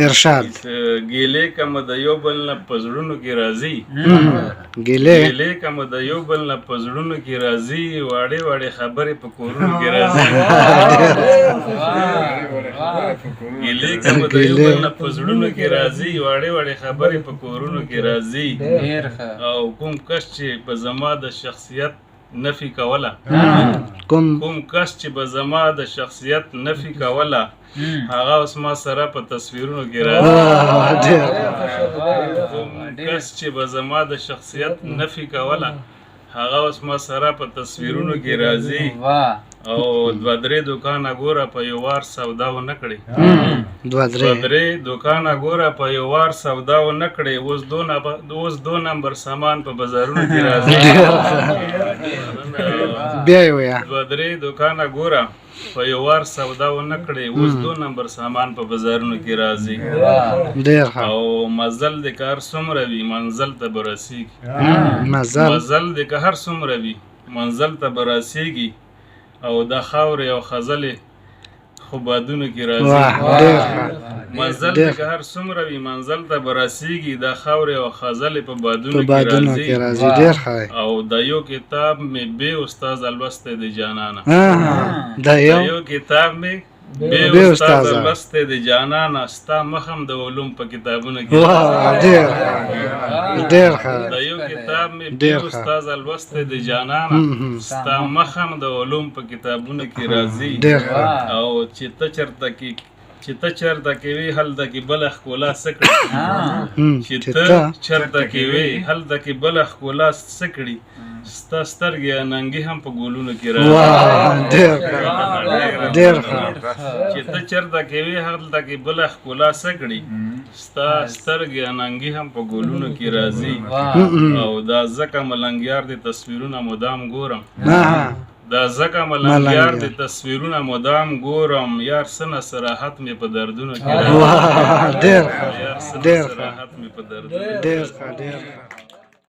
ارشاد ګیلې کوم د یو بل نه په زړونو کې راځي ګیلې ګیلې کوم د یو بل نه په زړونو کې راځي واړې واړې خبرې په کورونو کې راځي ګیلې کوم د یو بل نه په زړونو کې راځي واړې واړې خبرې په کورونو کې راځي او کوم کس چې په زما د شخصیت نفي کوله کوم کس چې به زما د شخصیت نفي کوله هغه اوس ما سره په تصویرونو کې راځي کوم کس چې به زما د شخصیت نفي کوله هغه اوس ما سره په تصویرونو کې راځي او دوه درې دوکانه ګوره په یو وار سودا ونه کړي دوه درې دوکانه ګوره په یو وار سودا ونه کړي اوس دو نمبر سامان په بازارونو کې راځي بیا یې ویا دوه درې دوکانه ګوره په یو وار سودا ونه کړي اوس دو نمبر سامان په بازارونو کې راځي او مزل د کار څومره وي منزل ته به رسیږي مزل د که هر څومره وي منزل ته به رسیږي او د خاورې او خزلې خو بادونو کې راځي مزل د که هر څومره وي منزل ته به رسیږي د خاورې او خزلې په بادونو کې راځي او د یو کتاب مې بې استاد لوستی د جانانه د یو کتاب مې بې استاد لوستی د جانانه ستا مخم د علوم په کتابونو کې د یو کتاب مې بې استاد لوستی د جانانه ستا مخم د علوم په کتابونو کې راځي او چې ته چرته کې وي هلته کې بله ښکلا څه کړي چې ته چرته کې وي هلته کې بله ښکلا څه کړي ستا سترګې اننګې هم په ګلونو کې راځي چې ته چرته کې وي هلته کې بله ښکلا څه کړي ستا سترګې اننګې هم په ګلونو کې راځي او دا ځکه ملنګیار د تصویرونه مدام ګورم دا ځکه ملنګیار د تصویرونه مدام ګورم یار څه نصراحت مې په دردونو کې راځي